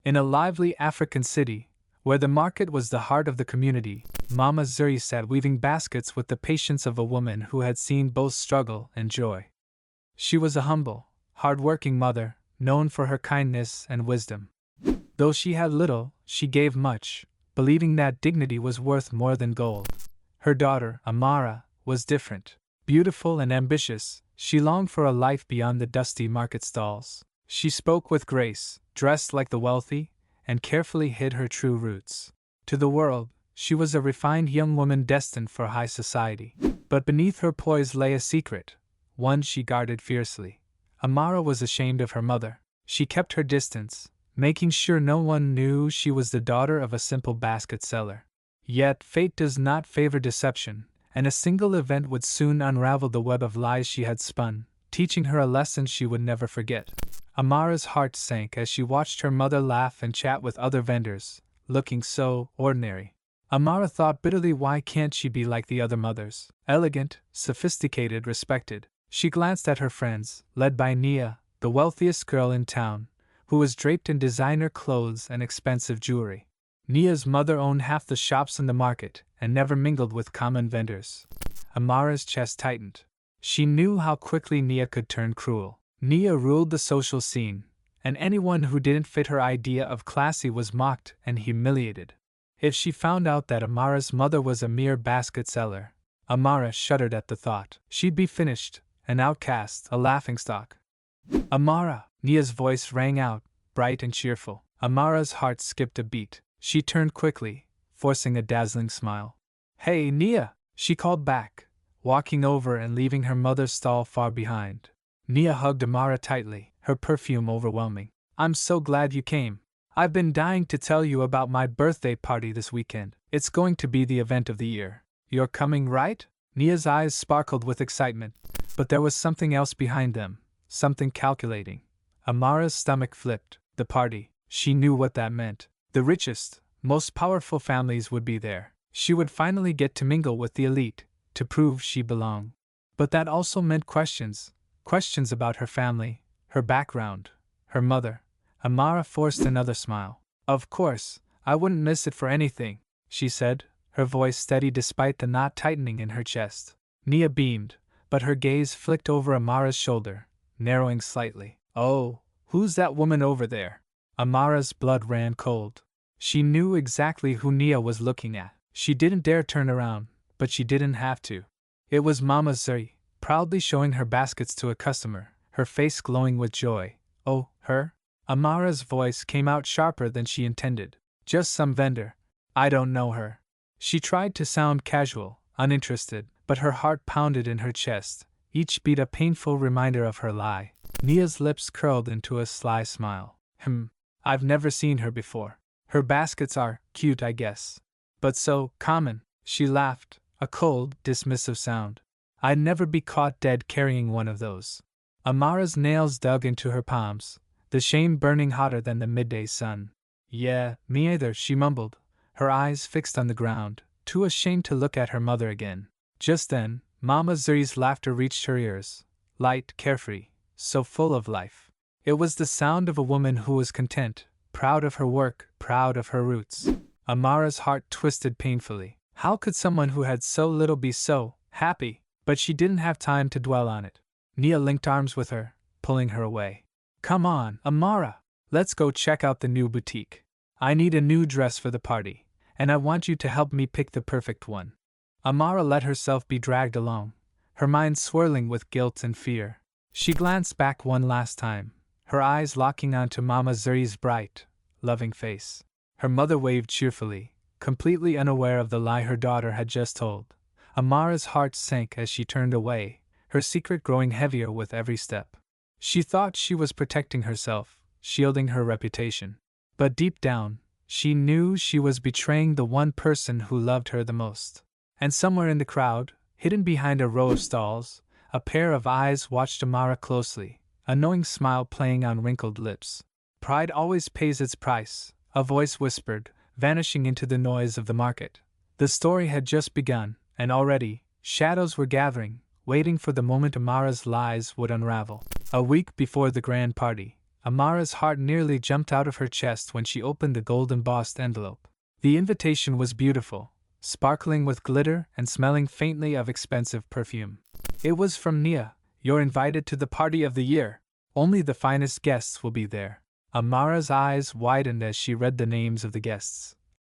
In a lively African city, where the market was the heart of the community, Mama Zuri sat weaving baskets with the patience of a woman who had seen both struggle and joy. She was a humble, hard-working mother, known for her kindness and wisdom. Though she had little, she gave much, believing that dignity was worth more than gold. Her daughter, Amara, was different. Beautiful and ambitious, she longed for a life beyond the dusty market stalls. She spoke with grace, dressed like the wealthy, and carefully hid her true roots. To the world, she was a refined young woman destined for high society. But beneath her poise lay a secret, one she guarded fiercely. Amara was ashamed of her mother. She kept her distance, making sure no one knew she was the daughter of a simple basket seller. Yet fate does not favor deception, and a single event would soon unravel the web of lies she had spun, teaching her a lesson she would never forget. Amara's heart sank as she watched her mother laugh and chat with other vendors, looking so ordinary. Amara thought bitterly, why can't she be like the other mothers? Elegant, sophisticated, respected. She glanced at her friends, led by Nia, the wealthiest girl in town, who was draped in designer clothes and expensive jewelry. Nia's mother owned half the shops in the market and never mingled with common vendors. Amara's chest tightened. She knew how quickly Nia could turn cruel. Nia ruled the social scene, and anyone who didn't fit her idea of classy was mocked and humiliated. If she found out that Amara's mother was a mere basket seller, Amara shuddered at the thought. She'd be finished, an outcast, a laughingstock. Amara! Nia's voice rang out, bright and cheerful. Amara's heart skipped a beat. She turned quickly, forcing a dazzling smile. Hey, Nia! She called back, walking over and leaving her mother's stall far behind. Nia hugged Amara tightly, her perfume overwhelming. I'm so glad you came. I've been dying to tell you about my birthday party this weekend. It's going to be the event of the year. You're coming, right? Nia's eyes sparkled with excitement, but there was something else behind them, something calculating. Amara's stomach flipped. The party. She knew what that meant. The richest, most powerful families would be there. She would finally get to mingle with the elite, to prove she belonged. But that also meant questions. Questions about her family, her background, her mother. Amara forced another smile. Of course, I wouldn't miss it for anything, she said, her voice steady despite the knot tightening in her chest. Nia beamed, but her gaze flicked over Amara's shoulder, narrowing slightly. Oh, who's that woman over there? Amara's blood ran cold. She knew exactly who Nia was looking at. She didn't dare turn around, but she didn't have to. It was Mama Zuri, proudly showing her baskets to a customer, her face glowing with joy. Oh, her? Amara's voice came out sharper than she intended. Just some vendor. I don't know her. She tried to sound casual, uninterested, but her heart pounded in her chest, each beat a painful reminder of her lie. Nia's lips curled into a sly smile. I've never seen her before. Her baskets are cute, I guess. But so common. She laughed, a cold, dismissive sound. I'd never be caught dead carrying one of those. Amara's nails dug into her palms, the shame burning hotter than the midday sun. Yeah, me either, she mumbled, her eyes fixed on the ground, too ashamed to look at her mother again. Just then, Mama Zuri's laughter reached her ears, light, carefree, so full of life. It was the sound of a woman who was content, proud of her work, proud of her roots. Amara's heart twisted painfully. How could someone who had so little be so happy? But she didn't have time to dwell on it. Nia linked arms with her, pulling her away. Come on, Amara. Let's go check out the new boutique. I need a new dress for the party, and I want you to help me pick the perfect one. Amara let herself be dragged along, her mind swirling with guilt and fear. She glanced back one last time, her eyes locking onto Mama Zuri's bright, loving face. Her mother waved cheerfully, completely unaware of the lie her daughter had just told. Amara's heart sank as she turned away, her secret growing heavier with every step. She thought she was protecting herself, shielding her reputation. But deep down, she knew she was betraying the one person who loved her the most. And somewhere in the crowd, hidden behind a row of stalls, a pair of eyes watched Amara closely, a knowing smile playing on wrinkled lips. Pride always pays its price, a voice whispered, vanishing into the noise of the market. The story had just begun, and already, shadows were gathering, waiting for the moment Amara's lies would unravel. A week before the grand party, Amara's heart nearly jumped out of her chest when she opened the gold-embossed envelope. The invitation was beautiful, sparkling with glitter and smelling faintly of expensive perfume. It was from Nia. "You're invited to the party of the year. Only the finest guests will be there." Amara's eyes widened as she read the names of the guests.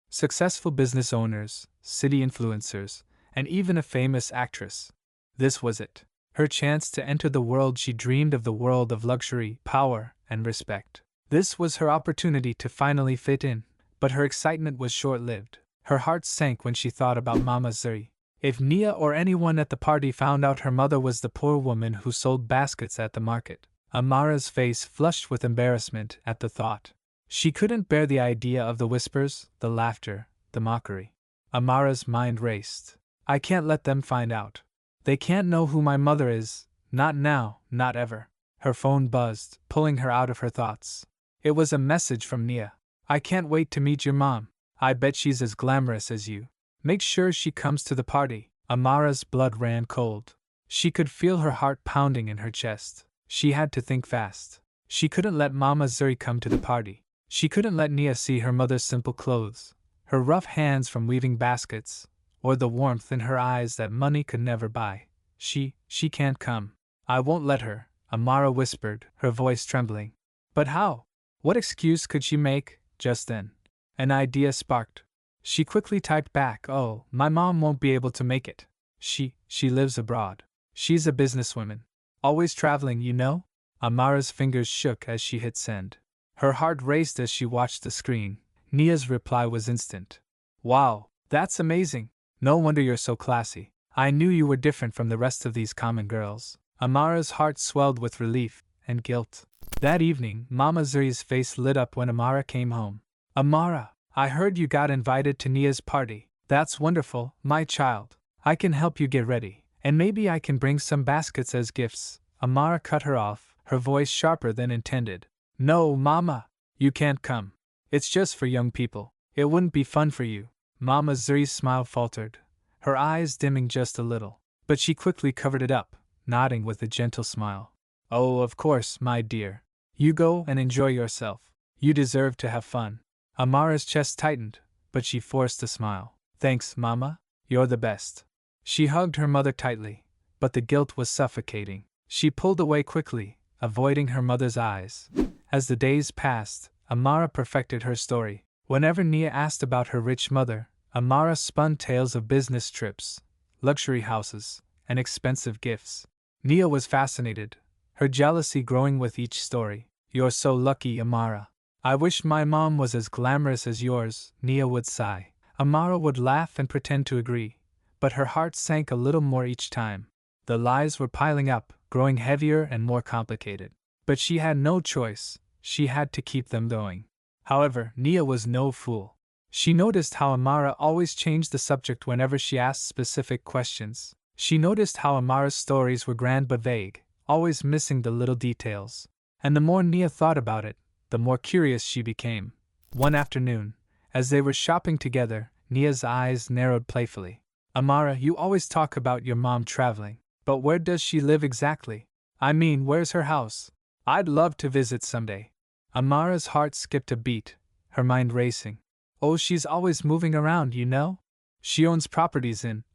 Successful business owners, city influencers, and even a famous actress. This was it. Her chance to enter the world she dreamed of, the world of luxury, power, and respect. This was her opportunity to finally fit in, but her excitement was short-lived. Her heart sank when she thought about Mama Zuri. If Nia or anyone at the party found out her mother was the poor woman who sold baskets at the market, Amara's face flushed with embarrassment at the thought. She couldn't bear the idea of the whispers, the laughter, the mockery. Amara's mind raced. "I can't let them find out. They can't know who my mother is, not now, not ever." Her phone buzzed, pulling her out of her thoughts. It was a message from Nia. "I can't wait to meet your mom. I bet she's as glamorous as you. Make sure she comes to the party." Amara's blood ran cold. She could feel her heart pounding in her chest. She had to think fast. She couldn't let Mama Zuri come to the party. She couldn't let Nia see her mother's simple clothes, her rough hands from weaving baskets, or the warmth in her eyes that money could never buy. She can't come. "I won't let her," Amara whispered, her voice trembling. But how? What excuse could she make? Just then, an idea sparked. She quickly typed back, "Oh, my mom won't be able to make it. She lives abroad. She's a businesswoman. Always traveling, you know?" Amara's fingers shook as she hit send. Her heart raced as she watched the screen. Nia's reply was instant. "Wow, that's amazing. No wonder you're so classy. I knew you were different from the rest of these common girls." Amara's heart swelled with relief and guilt. That evening, Mama Zuri's face lit up when Amara came home. "Amara, I heard you got invited to Nia's party. That's wonderful, my child. I can help you get ready, and maybe I can bring some baskets as gifts." Amara cut her off, her voice sharper than intended. "No, Mama, you can't come. It's just for young people. It wouldn't be fun for you." Mama Zuri's smile faltered, her eyes dimming just a little, but she quickly covered it up, nodding with a gentle smile. "Oh, of course, my dear. You go and enjoy yourself. You deserve to have fun." Amara's chest tightened, but she forced a smile. "Thanks, Mama. You're the best." She hugged her mother tightly, but the guilt was suffocating. She pulled away quickly, avoiding her mother's eyes. As the days passed, Amara perfected her story. Whenever Nia asked about her rich mother, Amara spun tales of business trips, luxury houses, and expensive gifts. Nia was fascinated, her jealousy growing with each story. "You're so lucky, Amara. I wish my mom was as glamorous as yours," Nia would sigh. Amara would laugh and pretend to agree, but her heart sank a little more each time. The lies were piling up, growing heavier and more complicated. But she had no choice, she had to keep them going. However, Nia was no fool. She noticed how Amara always changed the subject whenever she asked specific questions. She noticed how Amara's stories were grand but vague, always missing the little details. And the more Nia thought about it, the more curious she became. One afternoon, as they were shopping together, Nia's eyes narrowed playfully. "Amara, you always talk about your mom traveling, but where does she live exactly? I mean, where's her house? I'd love to visit someday." Amara's heart skipped a beat, her mind racing. "Oh, she's always moving around, you know? She owns properties in,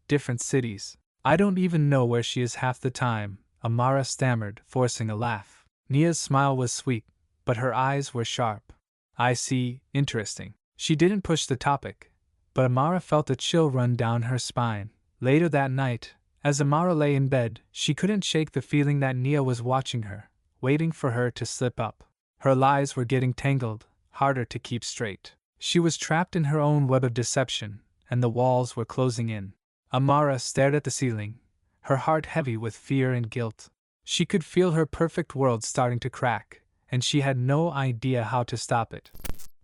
different cities. I don't even know where she is half the time," Amara stammered, forcing a laugh. Nia's smile was sweet, but her eyes were sharp. "I see, interesting." She didn't push the topic, but Amara felt a chill run down her spine. Later that night, as Amara lay in bed, she couldn't shake the feeling that Nia was watching her, waiting for her to slip up. Her lies were getting tangled, harder to keep straight. She was trapped in her own web of deception, and the walls were closing in. Amara stared at the ceiling, her heart heavy with fear and guilt. She could feel her perfect world starting to crack, and she had no idea how to stop it.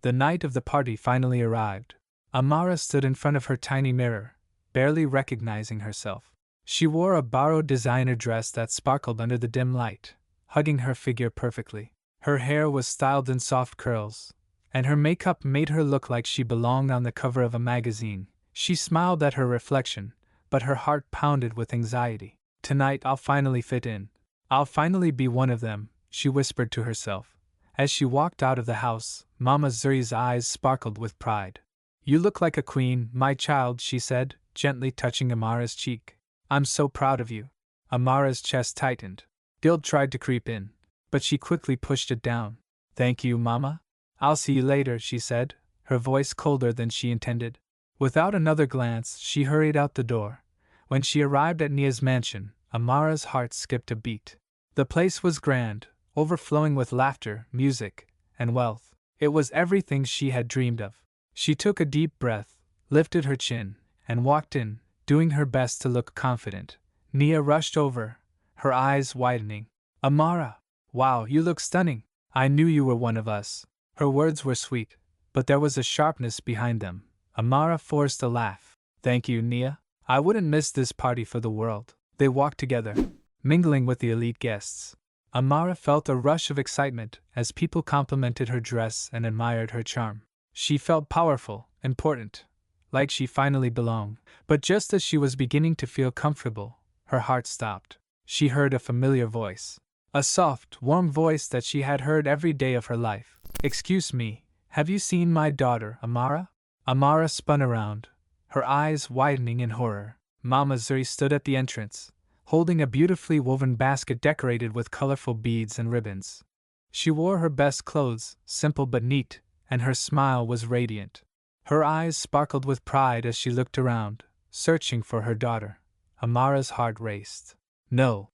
The night of the party finally arrived. Amara stood in front of her tiny mirror, barely recognizing herself. She wore a borrowed designer dress that sparkled under the dim light, hugging her figure perfectly. Her hair was styled in soft curls, and her makeup made her look like she belonged on the cover of a magazine. She smiled at her reflection, but her heart pounded with anxiety. "Tonight I'll finally fit in. I'll finally be one of them," she whispered to herself. As she walked out of the house, Mama Zuri's eyes sparkled with pride. You look like a queen, my child, she said, gently touching Amara's cheek. I'm so proud of you. Amara's chest tightened. Guilt tried to creep in, but she quickly pushed it down. Thank you, Mama. I'll see you later, she said, her voice colder than she intended. Without another glance, she hurried out the door. When she arrived at Nia's mansion, Amara's heart skipped a beat. The place was grand, overflowing with laughter, music, and wealth. It was everything she had dreamed of. She took a deep breath, lifted her chin, and walked in, doing her best to look confident. Nia rushed over, her eyes widening. Amara! Wow, you look stunning! I knew you were one of us. Her words were sweet, but there was a sharpness behind them. Amara forced a laugh. Thank you, Nia. I wouldn't miss this party for the world. They walked together, mingling with the elite guests. Amara felt a rush of excitement as people complimented her dress and admired her charm. She felt powerful, important, like she finally belonged. But just as she was beginning to feel comfortable, her heart stopped. She heard a familiar voice. A soft, warm voice that she had heard every day of her life. Excuse me, have you seen my daughter, Amara? Amara spun around, her eyes widening in horror. Mama Zuri stood at the entrance, holding a beautifully woven basket decorated with colorful beads and ribbons. She wore her best clothes, simple but neat, and her smile was radiant. Her eyes sparkled with pride as she looked around, searching for her daughter. Amara's heart raced. No,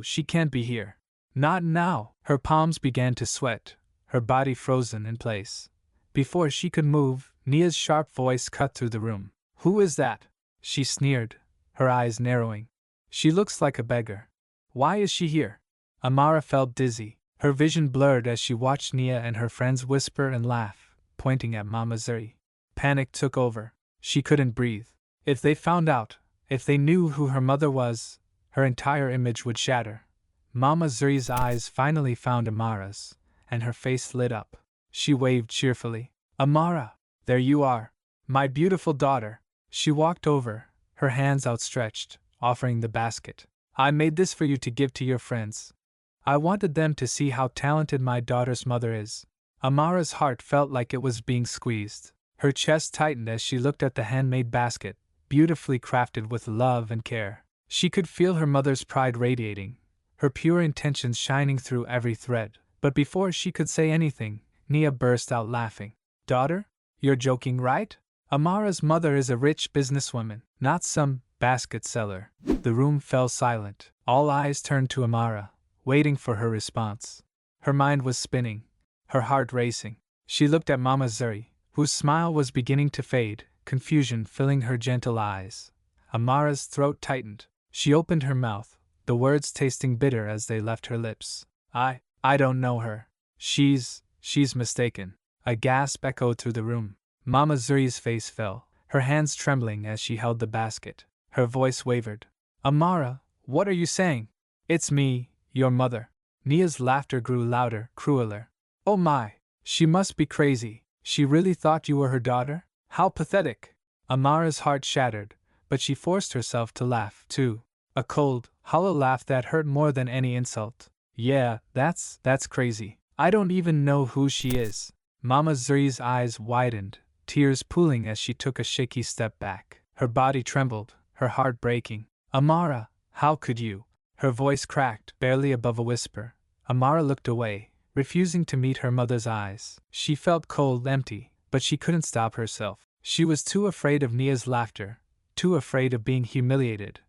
she can't be here. Not now. Her palms began to sweat, her body frozen in place. Before she could move, Nia's sharp voice cut through the room. Who is that? She sneered, her eyes narrowing. She looks like a beggar. Why is she here? Amara felt dizzy, her vision blurred as she watched Nia and her friends whisper and laugh, pointing at Mama Zuri. Panic took over. She couldn't breathe. If they found out, if they knew who her mother was, her entire image would shatter. Mama Zuri's eyes finally found Amara's, and her face lit up. She waved cheerfully. Amara, there you are. My beautiful daughter. She walked over, her hands outstretched, offering the basket. I made this for you to give to your friends. I wanted them to see how talented my daughter's mother is. Amara's heart felt like it was being squeezed. Her chest tightened as she looked at the handmade basket, beautifully crafted with love and care. She could feel her mother's pride radiating, her pure intentions shining through every thread. But before she could say anything, Nia burst out laughing. Daughter? You're joking, right? Amara's mother is a rich businesswoman, not some basket seller. The room fell silent. All eyes turned to Amara, waiting for her response. Her mind was spinning, her heart racing. She looked at Mama Zuri, whose smile was beginning to fade, confusion filling her gentle eyes. Amara's throat tightened. She opened her mouth, the words tasting bitter as they left her lips. I don't know her. She's mistaken. A gasp echoed through the room. Mama Zuri's face fell, her hands trembling as she held the basket. Her voice wavered. Amara, what are you saying? It's me, your mother. Nia's laughter grew louder, crueler. Oh my, she must be crazy. She really thought you were her daughter? How pathetic. Amara's heart shattered, but she forced herself to laugh, too. A cold, hollow laugh that hurt more than any insult. Yeah, that's crazy. I don't even know who she is. Mama Zuri's eyes widened, tears pooling as she took a shaky step back. Her body trembled, her heart breaking. Amara, how could you? Her voice cracked, barely above a whisper. Amara looked away, refusing to meet her mother's eyes. She felt cold, empty, but she couldn't stop herself. She was too afraid of Nia's laughter, too afraid of being humiliated.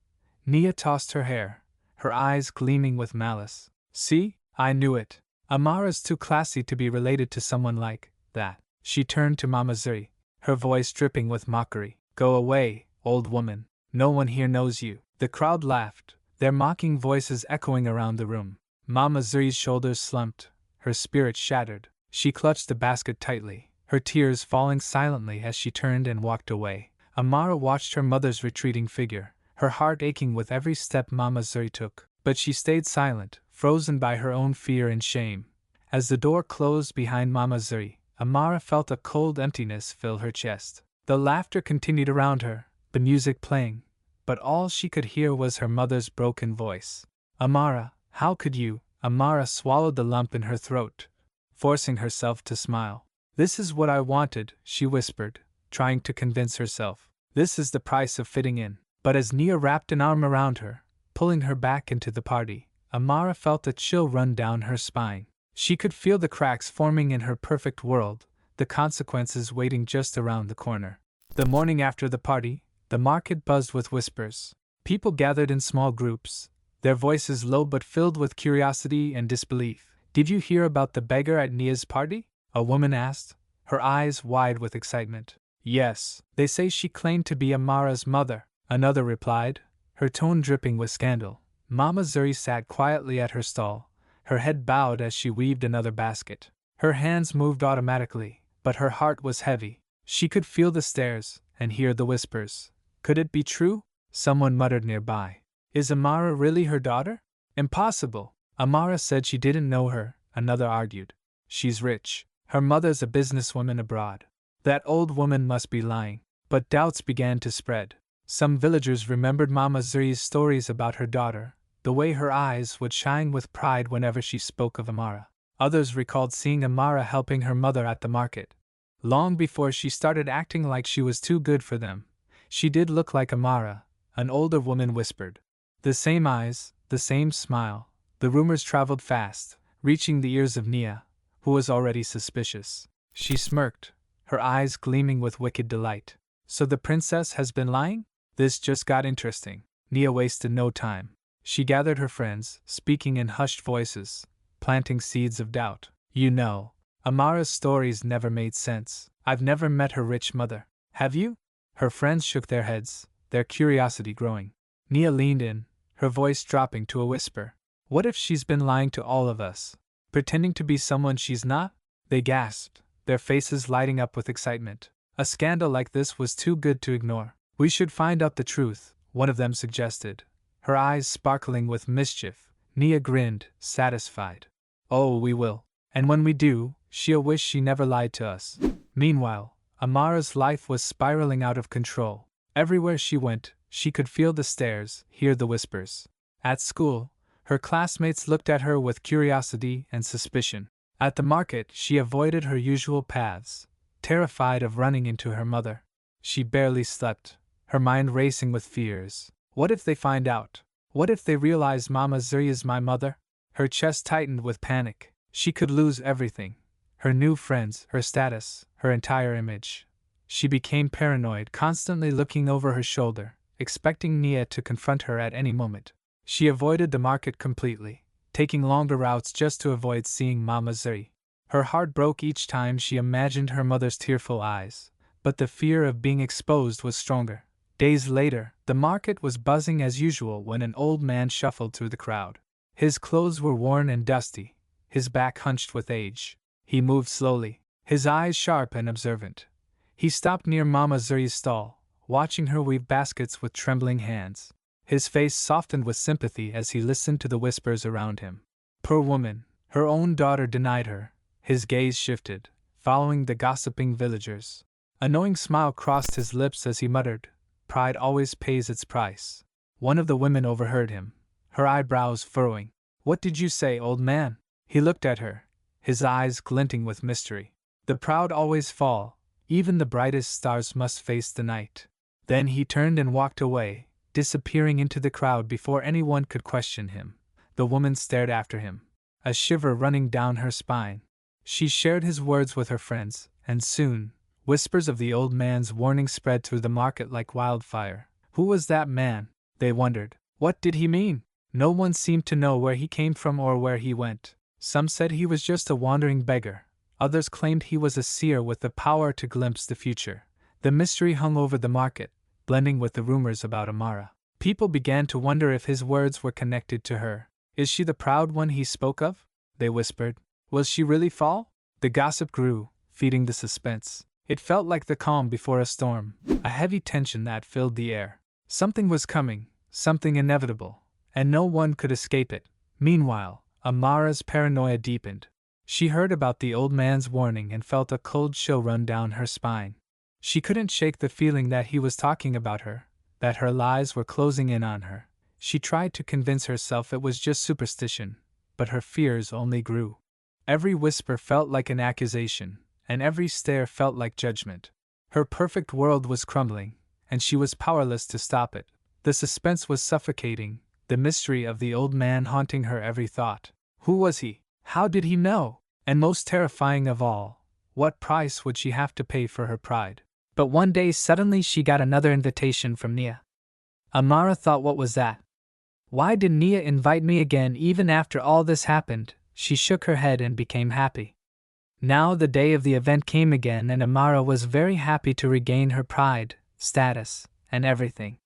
Nia tossed her hair, her eyes gleaming with malice. See, I knew it. Amara's too classy to be related to someone like that. She turned to Mama Zuri, her voice dripping with mockery. Go away, old woman. No one here knows you. The crowd laughed, their mocking voices echoing around the room. Mama Zuri's shoulders slumped, her spirit shattered. She clutched the basket tightly, her tears falling silently as she turned and walked away. Amara watched her mother's retreating figure, her heart aching with every step Mama Zuri took. But she stayed silent, frozen by her own fear and shame. As the door closed behind Mama Zuri, Amara felt a cold emptiness fill her chest. The laughter continued around her, the music playing, but all she could hear was her mother's broken voice. Amara, how could you? Amara swallowed the lump in her throat, forcing herself to smile. This is what I wanted, she whispered, trying to convince herself. This is the price of fitting in. But as Nia wrapped an arm around her, pulling her back into the party, Amara felt a chill run down her spine. She could feel the cracks forming in her perfect world, the consequences waiting just around the corner. The morning after the party, the market buzzed with whispers. People gathered in small groups, their voices low but filled with curiosity and disbelief. Did you hear about the beggar at Nia's party? A woman asked, her eyes wide with excitement. Yes, they say she claimed to be Amara's mother, another replied, her tone dripping with scandal. Mama Zuri sat quietly at her stall, her head bowed as she weaved another basket. Her hands moved automatically, but her heart was heavy. She could feel the stares and hear the whispers. Could it be true? Someone muttered nearby. Is Amara really her daughter? Impossible. Amara said she didn't know her, another argued. She's rich. Her mother's a businesswoman abroad. That old woman must be lying. But doubts began to spread. Some villagers remembered Mama Zuri's stories about her daughter, the way her eyes would shine with pride whenever she spoke of Amara. Others recalled seeing Amara helping her mother at the market. Long before she started acting like she was too good for them, she did look like Amara, an older woman whispered. The same eyes, the same smile. The rumors traveled fast, reaching the ears of Nia, who was already suspicious. She smirked, her eyes gleaming with wicked delight. So the princess has been lying? This just got interesting. Nia wasted no time. She gathered her friends, speaking in hushed voices, planting seeds of doubt. You know, Amara's stories never made sense. I've never met her rich mother. Have you? Her friends shook their heads, their curiosity growing. Nia leaned in, her voice dropping to a whisper. What if she's been lying to all of us? Pretending to be someone she's not? They gasped, their faces lighting up with excitement. A scandal like this was too good to ignore. We should find out the truth, one of them suggested, her eyes sparkling with mischief. Nia grinned, satisfied. Oh, we will. And when we do, she'll wish she never lied to us. Meanwhile, Amara's life was spiraling out of control. Everywhere she went, she could feel the stares, hear the whispers. At school, her classmates looked at her with curiosity and suspicion. At the market, she avoided her usual paths, terrified of running into her mother. She barely slept, her mind racing with fears. What if they find out? What if they realize Mama Zuri is my mother? Her chest tightened with panic. She could lose everything. Her new friends, her status, her entire image. She became paranoid, constantly looking over her shoulder, expecting Nia to confront her at any moment. She avoided the market completely, taking longer routes just to avoid seeing Mama Zuri. Her heart broke each time she imagined her mother's tearful eyes, but the fear of being exposed was stronger. Days later, the market was buzzing as usual when an old man shuffled through the crowd. His clothes were worn and dusty, his back hunched with age. He moved slowly, his eyes sharp and observant. He stopped near Mama Zuri's stall, watching her weave baskets with trembling hands. His face softened with sympathy as he listened to the whispers around him. Poor woman, her own daughter denied her. His gaze shifted, following the gossiping villagers. A knowing smile crossed his lips as he muttered, "Pride always pays its price." One of the women overheard him, her eyebrows furrowing. "What did you say, old man?" He looked at her, his eyes glinting with mystery. "The proud always fall, even the brightest stars must face the night." Then he turned and walked away, disappearing into the crowd before anyone could question him. The woman stared after him, a shiver running down her spine. She shared his words with her friends, and soon, whispers of the old man's warning spread through the market like wildfire. Who was that man? They wondered. What did he mean? No one seemed to know where he came from or where he went. Some said he was just a wandering beggar. Others claimed he was a seer with the power to glimpse the future. The mystery hung over the market, blending with the rumors about Amara. People began to wonder if his words were connected to her. Is she the proud one he spoke of? They whispered. Will she really fall? The gossip grew, feeding the suspense. It felt like the calm before a storm, a heavy tension that filled the air. Something was coming, something inevitable, and no one could escape it. Meanwhile, Amara's paranoia deepened. She heard about the old man's warning and felt a cold chill run down her spine. She couldn't shake the feeling that he was talking about her, that her lies were closing in on her. She tried to convince herself it was just superstition, but her fears only grew. Every whisper felt like an accusation, and every stare felt like judgment. Her perfect world was crumbling, and she was powerless to stop it. The suspense was suffocating, the mystery of the old man haunting her every thought. Who was he? How did he know? And most terrifying of all, what price would she have to pay for her pride? But one day suddenly she got another invitation from Nia. Amara thought, what was that? Why did Nia invite me again even after all this happened? She shook her head and became happy. Now the day of the event came again, and Amara was very happy to regain her pride, status, and everything.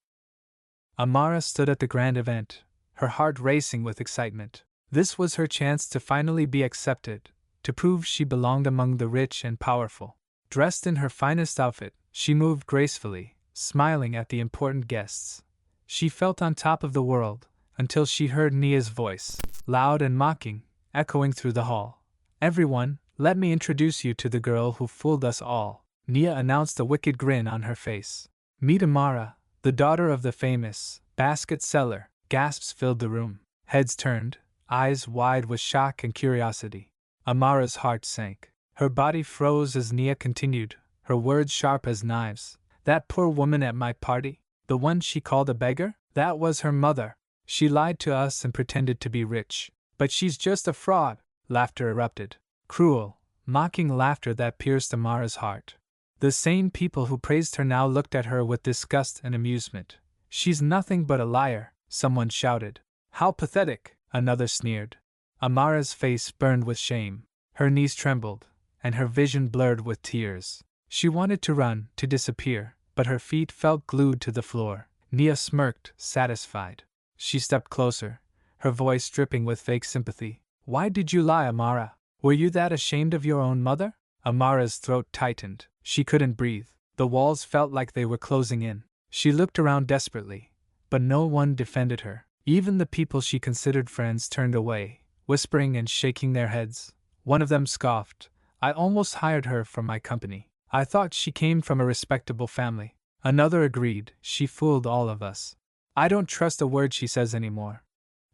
Amara stood at the grand event, her heart racing with excitement. This was her chance to finally be accepted, to prove she belonged among the rich and powerful. Dressed in her finest outfit, she moved gracefully, smiling at the important guests. She felt on top of the world, until she heard Nia's voice, loud and mocking, echoing through the hall. "Everyone, let me introduce you to the girl who fooled us all," Nia announced, a wicked grin on her face. "Meet Amara, the daughter of the famous basket seller." Gasps filled the room. Heads turned, eyes wide with shock and curiosity. Amara's heart sank. Her body froze as Nia continued, her words sharp as knives. "That poor woman at my party? The one she called a beggar? That was her mother. She lied to us and pretended to be rich. But she's just a fraud." Laughter erupted. Cruel, mocking laughter that pierced Amara's heart. The same people who praised her now looked at her with disgust and amusement. "She's nothing but a liar," someone shouted. "How pathetic," another sneered. Amara's face burned with shame. Her knees trembled, and her vision blurred with tears. She wanted to run, to disappear, but her feet felt glued to the floor. Nia smirked, satisfied. She stepped closer, her voice dripping with fake sympathy. "Why did you lie, Amara? Were you that ashamed of your own mother?" Amara's throat tightened. She couldn't breathe. The walls felt like they were closing in. She looked around desperately, but no one defended her. Even the people she considered friends turned away, whispering and shaking their heads. One of them scoffed. "I almost hired her for my company. I thought she came from a respectable family." Another agreed. "She fooled all of us. I don't trust a word she says anymore."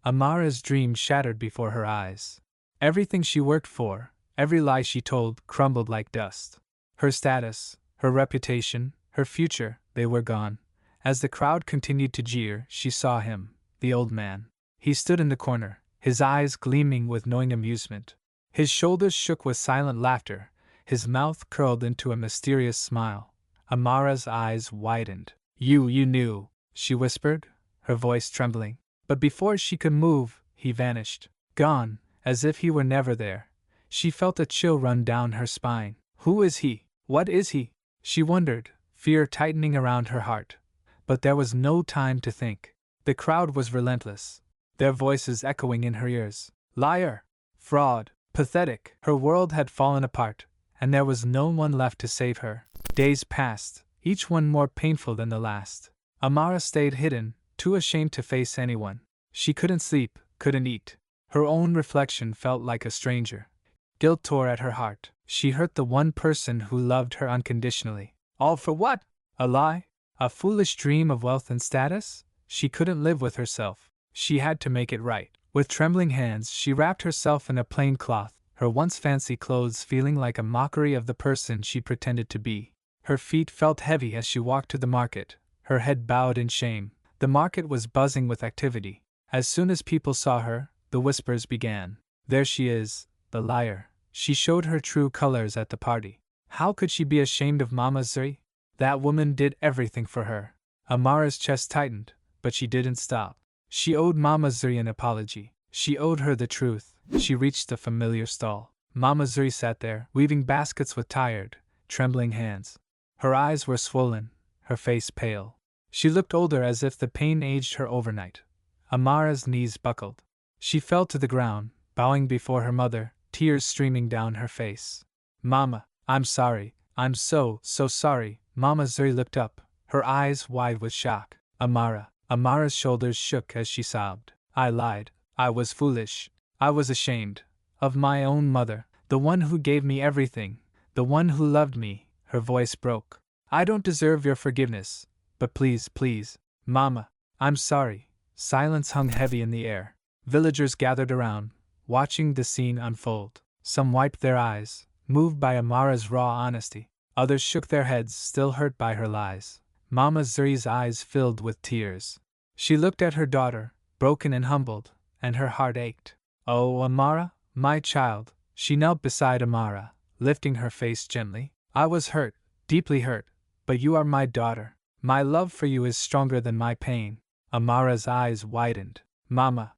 Amara's dream shattered before her eyes. Everything she worked for, every lie she told, crumbled like dust. Her status, her reputation, her future, they were gone. As the crowd continued to jeer, she saw him, the old man. He stood in the corner, his eyes gleaming with knowing amusement. His shoulders shook with silent laughter, his mouth curled into a mysterious smile. Amara's eyes widened. You knew," she whispered, her voice trembling. But before she could move, he vanished. Gone, as if he were never there. She felt a chill run down her spine. Who is he? What is he? She wondered, fear tightening around her heart. But there was no time to think. The crowd was relentless, their voices echoing in her ears. Liar! Fraud! Pathetic! Her world had fallen apart, and there was no one left to save her. Days passed, each one more painful than the last. Amara stayed hidden, too ashamed to face anyone. She couldn't sleep, couldn't eat. Her own reflection felt like a stranger. Guilt tore at her heart. She hurt the one person who loved her unconditionally. All for what? A lie? A foolish dream of wealth and status? She couldn't live with herself. She had to make it right. With trembling hands, she wrapped herself in a plain cloth, her once fancy clothes feeling like a mockery of the person she pretended to be. Her feet felt heavy as she walked to the market, her head bowed in shame. The market was buzzing with activity. As soon as people saw her, the whispers began. There she is, the liar. She showed her true colors at the party. How could she be ashamed of Mama Zuri? That woman did everything for her. Amara's chest tightened, but she didn't stop. She owed Mama Zuri an apology. She owed her the truth. She reached the familiar stall. Mama Zuri sat there, weaving baskets with tired, trembling hands. Her eyes were swollen, her face pale. She looked older, as if the pain aged her overnight. Amara's knees buckled. She fell to the ground, bowing before her mother, tears streaming down her face. Mama, I'm sorry. I'm so sorry. Mama Zuri looked up, her eyes wide with shock. Amara's shoulders shook as she sobbed. I lied. I was foolish. I was ashamed. Of my own mother, the one who gave me everything, the one who loved me. Her voice broke. I don't deserve your forgiveness, but please, Mama, I'm sorry. Silence hung heavy in the air. Villagers gathered around, watching the scene unfold. Some wiped their eyes, moved by Amara's raw honesty. Others shook their heads, still hurt by her lies. Mama Zuri's eyes filled with tears. She looked at her daughter, broken and humbled, and her heart ached. "Oh, Amara, my child," she knelt beside Amara, lifting her face gently. "I was hurt, deeply hurt, but you are my daughter. My love for you is stronger than my pain." Amara's eyes widened. "Mama."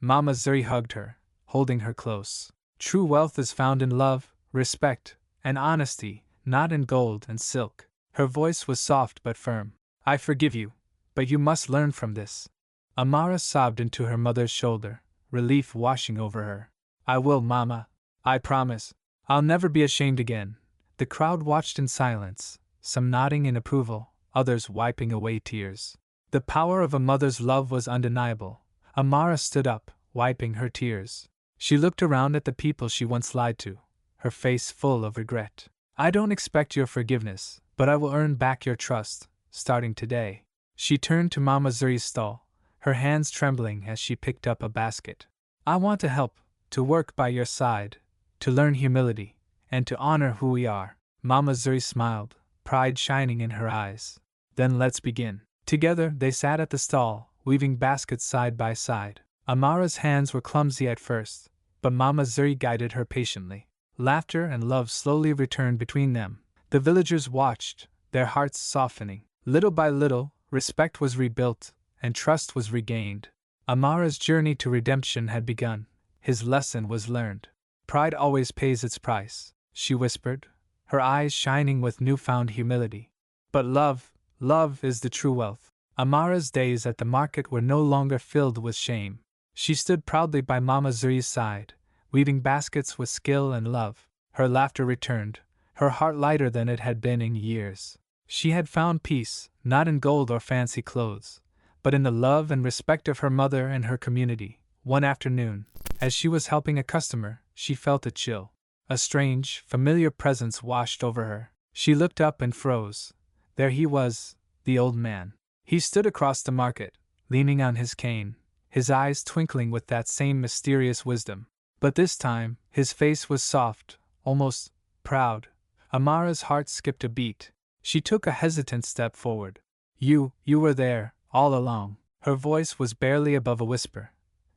Mama Zuri hugged her, holding her close. "True wealth is found in love, respect, and honesty, not in gold and silk." Her voice was soft but firm. "I forgive you, but you must learn from this." Amara sobbed into her mother's shoulder, relief washing over her. "I will, Mama. I promise. I'll never be ashamed again." The crowd watched in silence, some nodding in approval, others wiping away tears. The power of a mother's love was undeniable. Amara stood up, wiping her tears. She looked around at the people she once lied to, her face full of regret. "I don't expect your forgiveness, but I will earn back your trust, starting today." She turned to Mama Zuri's stall, her hands trembling as she picked up a basket. "I want to help, to work by your side, to learn humility, and to honor who we are." Mama Zuri smiled, pride shining in her eyes. "Then let's begin." Together they sat at the stall, weaving baskets side by side. Amara's hands were clumsy at first, but Mama Zuri guided her patiently. Laughter and love slowly returned between them. The villagers watched, their hearts softening. Little by little, respect was rebuilt, and trust was regained. Amara's journey to redemption had begun. His lesson was learned. "Pride always pays its price," she whispered, her eyes shining with newfound humility. "But love is the true wealth." Amara's days at the market were no longer filled with shame. She stood proudly by Mama Zuri's side, weaving baskets with skill and love. Her laughter returned, her heart lighter than it had been in years. She had found peace, not in gold or fancy clothes, but in the love and respect of her mother and her community. One afternoon, as she was helping a customer, she felt a chill. A strange, familiar presence washed over her. She looked up and froze. There he was, the old man. He stood across the market, leaning on his cane, his eyes twinkling with that same mysterious wisdom. But this time, his face was soft, almost proud. Amara's heart skipped a beat. She took a hesitant step forward. You were there, all along." Her voice was barely above a whisper.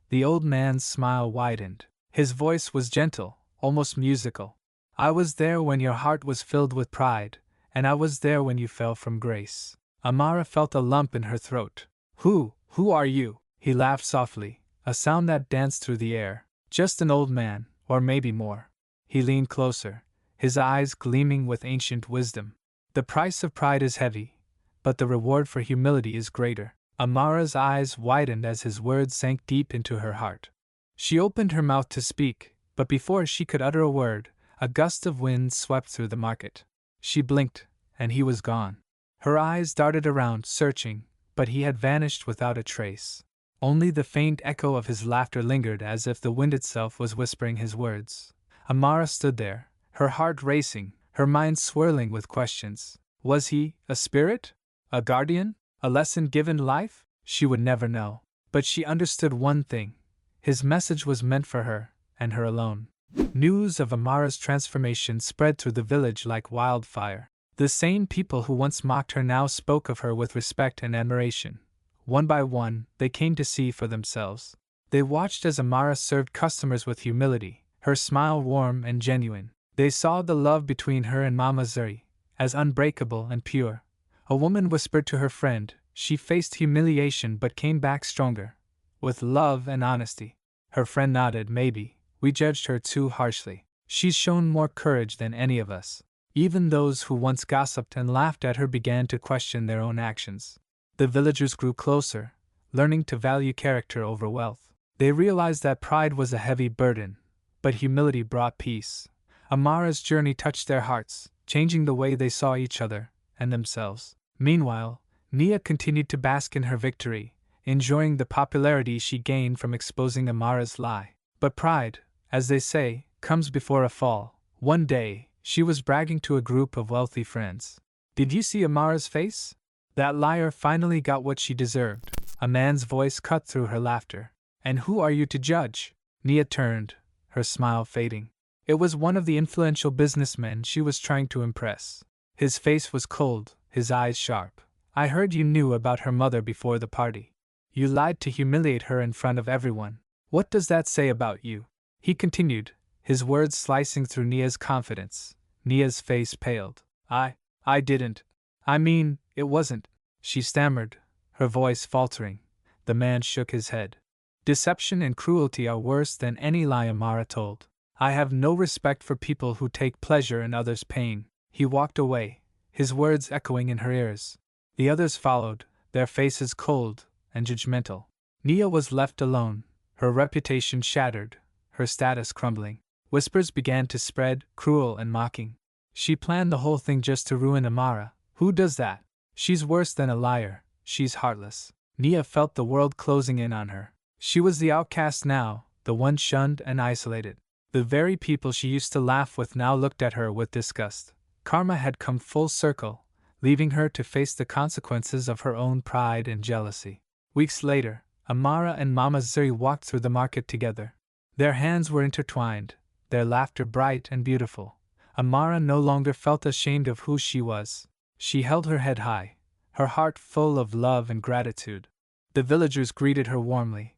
The old man's smile widened. His voice was gentle, almost musical. "I was there when your heart was filled with pride, and I was there when you fell from grace." Amara felt a lump in her throat. Who are you?" He laughed softly, a sound that danced through the air. "Just an old man, or maybe more." He leaned closer, his eyes gleaming with ancient wisdom. "The price of pride is heavy, but the reward for humility is greater." Amara's eyes widened as his words sank deep into her heart. She opened her mouth to speak, but before she could utter a word, a gust of wind swept through the market. She blinked, and he was gone. Her eyes darted around, searching, but he had vanished without a trace. Only the faint echo of his laughter lingered, as if the wind itself was whispering his words. Amara stood there, her heart racing, her mind swirling with questions. Was he a spirit? A guardian? A lesson given life? She would never know. But she understood one thing. His message was meant for her, and her alone. News of Amara's transformation spread through the village like wildfire. The same people who once mocked her now spoke of her with respect and admiration. One by one, they came to see for themselves. They watched as Amara served customers with humility, her smile warm and genuine. They saw the love between her and Mama Zuri, as unbreakable and pure. A woman whispered to her friend, she faced humiliation but came back stronger, with love and honesty. Her friend nodded. Maybe we judged her too harshly. She's shown more courage than any of us. Even those who once gossiped and laughed at her began to question their own actions. The villagers grew closer, learning to value character over wealth. They realized that pride was a heavy burden, but humility brought peace. Amara's journey touched their hearts, changing the way they saw each other and themselves. Meanwhile, Nia continued to bask in her victory, enjoying the popularity she gained from exposing Amara's lie. But pride, as they say, comes before a fall. One day, she was bragging to a group of wealthy friends. "Did you see Amara's face? That liar finally got what she deserved." A man's voice cut through her laughter. "And who are you to judge? Nia turned, her smile fading. It was one of the influential businessmen she was trying to impress. His face was cold, his eyes sharp. I heard you knew about her mother before the party. You lied to humiliate her in front of everyone. What does that say about you? He continued, his words slicing through Nia's confidence. Nia's face paled. I didn't. I mean, it wasn't. She stammered, her voice faltering. The man shook his head. Deception and cruelty are worse than any lie Amara told. I have no respect for people who take pleasure in others' pain. He walked away, his words echoing in her ears. The others followed, their faces cold and judgmental. Nia was left alone, her reputation shattered, her status crumbling. Whispers began to spread, cruel and mocking. She planned the whole thing just to ruin Amara. Who does that? She's worse than a liar, she's heartless. Nia felt the world closing in on her. She was the outcast now, the one shunned and isolated. The very people she used to laugh with now looked at her with disgust. Karma had come full circle, leaving her to face the consequences of her own pride and jealousy. Weeks later, Amara and Mama Zuri walked through the market together. Their hands were intertwined, their laughter bright and beautiful. Amara no longer felt ashamed of who she was. She held her head high, her heart full of love and gratitude. The villagers greeted her warmly.